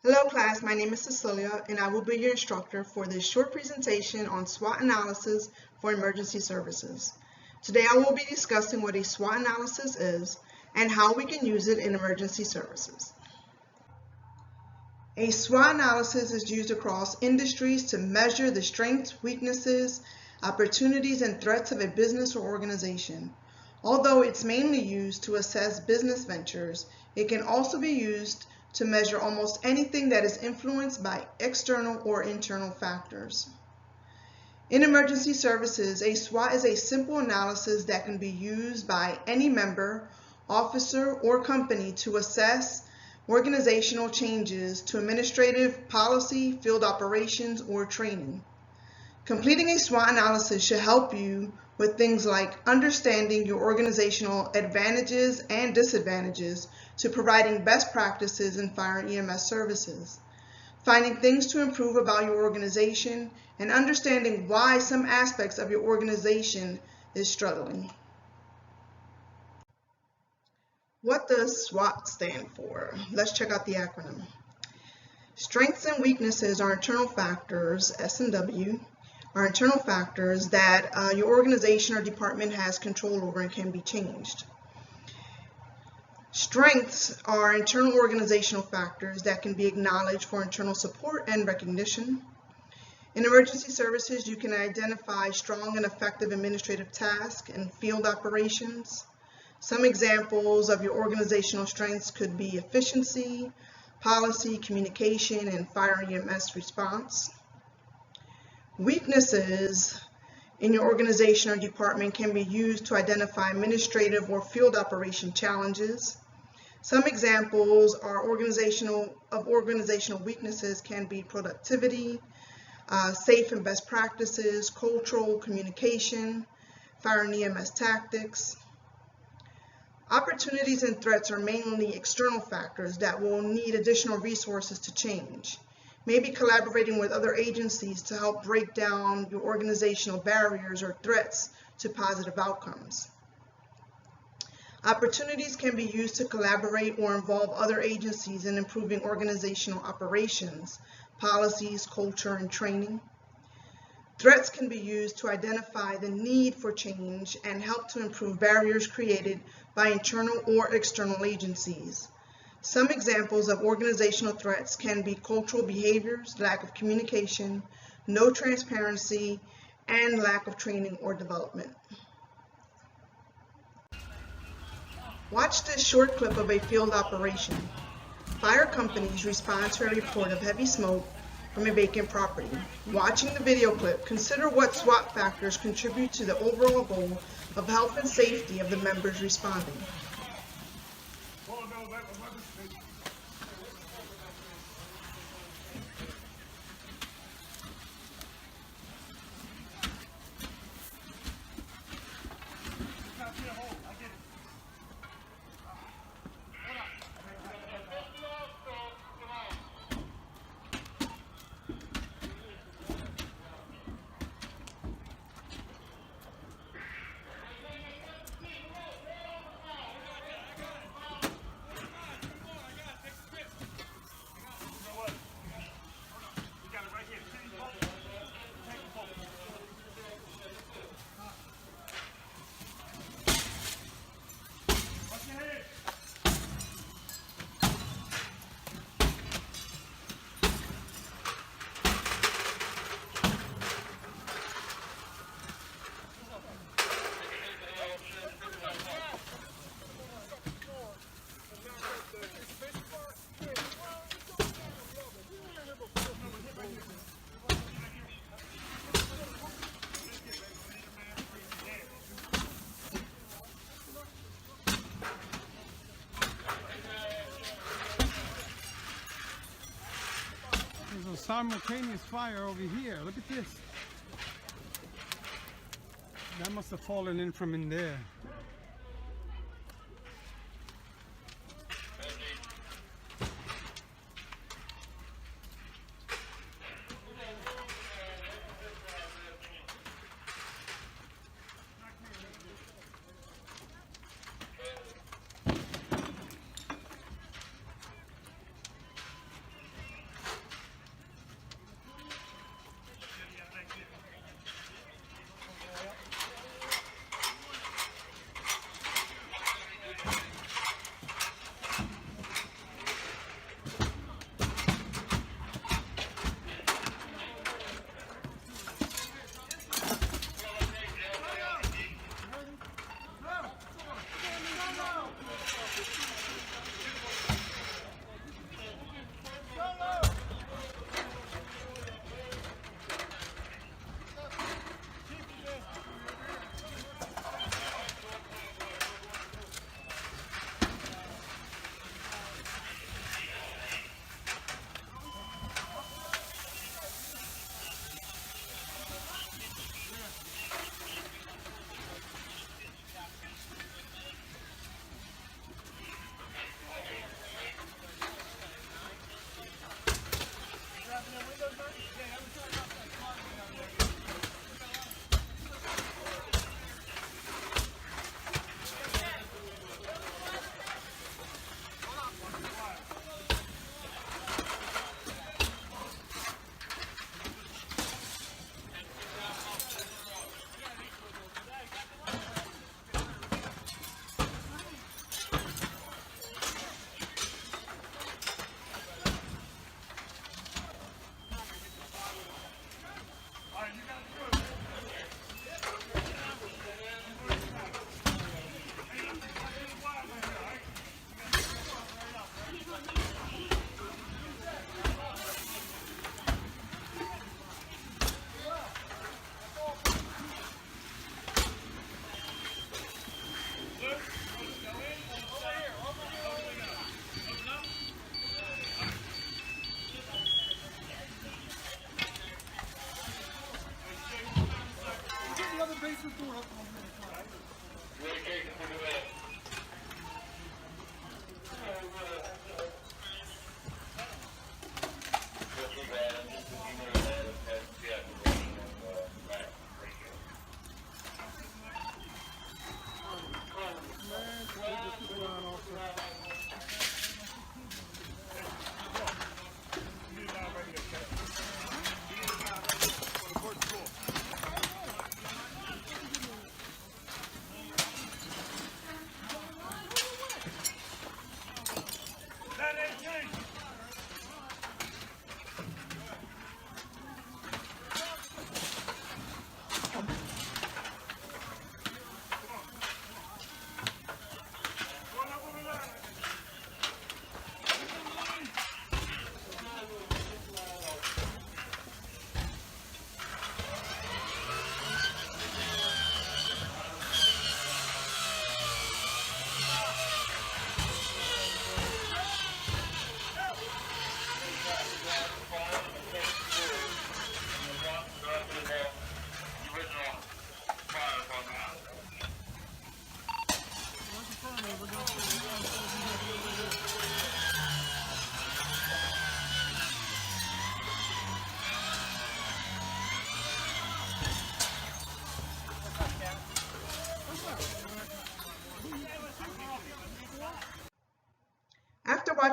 Hello class, my name is Cecilia and I will be your instructor for this short presentation on SWOT analysis for emergency services. Today I will be discussing what a SWOT analysis is and how we can use it in emergency services. A SWOT analysis is used across industries to measure the strengths, weaknesses, opportunities, and threats of a business or organization. Although it's mainly used to assess business ventures, it can also be used to measure almost anything that is influenced by external or internal factors. In emergency services, a SWOT is a simple analysis that can be used by any member, officer, or company to assess organizational changes to administrative, policy, field operations, or training. Completing a SWOT analysis should help you with things like understanding your organizational advantages and disadvantages to providing best practices in fire and EMS services, finding things to improve about your organization, and understanding why some aspects of your organization is struggling. What does SWOT stand for? Let's check out the acronym. Strengths and weaknesses are internal factors, S&W, are internal factors that your organization or department has control over and can be changed. Strengths are internal organizational factors that can be acknowledged for internal support and recognition. In emergency services, you can identify strong and effective administrative tasks and field operations. Some examples of your organizational strengths could be efficiency, policy, communication, and fire EMS response. Weaknesses in your organization or department can be used to identify administrative or field operation challenges. Some examples are organizational weaknesses can be productivity, safe and best practices, cultural communication, fire and EMS tactics. Opportunities and threats are mainly external factors that will need additional resources to change. Maybe collaborating with other agencies to help break down your organizational barriers or threats to positive outcomes. Opportunities can be used to collaborate or involve other agencies in improving organizational operations, policies, culture, and training. Threats can be used to identify the need for change and help to improve barriers created by internal or external agencies. Some examples of organizational threats can be cultural behaviors, lack of communication, no transparency, and lack of training or development. Watch this short clip of a field operation. Fire companies respond to a report of heavy smoke from a vacant property. Watching the video clip, consider what SWOT factors contribute to the overall goal of health and safety of the members responding. There's a simultaneous fire over here. Look at this. That must have fallen in from in there.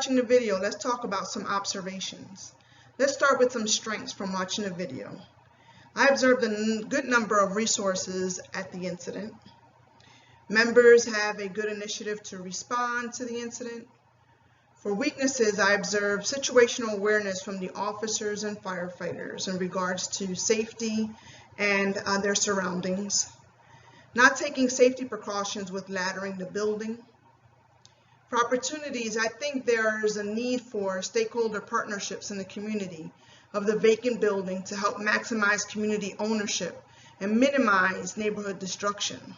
watching the video, let's talk about some observations. Let's start with some strengths from watching the video. I observed a good number of resources at the incident. Members have a good initiative to respond to the incident. For weaknesses, I observed situational awareness from the officers and firefighters in regards to safety and their surroundings. Not taking safety precautions with laddering the building. For opportunities, I think there's a need for stakeholder partnerships in the community of the vacant building to help maximize community ownership and minimize neighborhood destruction.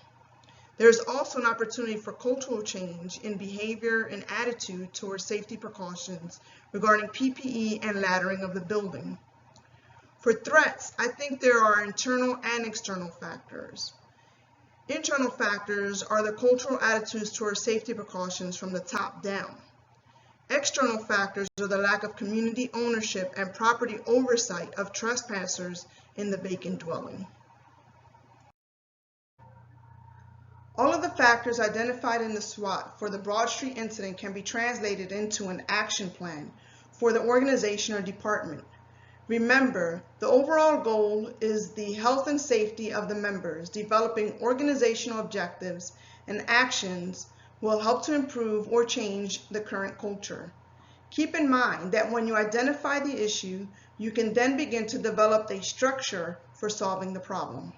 There's also an opportunity for cultural change in behavior and attitude towards safety precautions regarding PPE and laddering of the building. For threats, I think there are internal and external factors. Internal factors are the cultural attitudes towards safety precautions from the top down. External factors are the lack of community ownership and property oversight of trespassers in the vacant dwelling. All of the factors identified in the SWOT for the Broad Street incident can be translated into an action plan for the organization or department. Remember, the overall goal is the health and safety of the members. Developing organizational objectives and actions will help to improve or change the current culture. Keep in mind that when you identify the issue, you can then begin to develop a structure for solving the problem.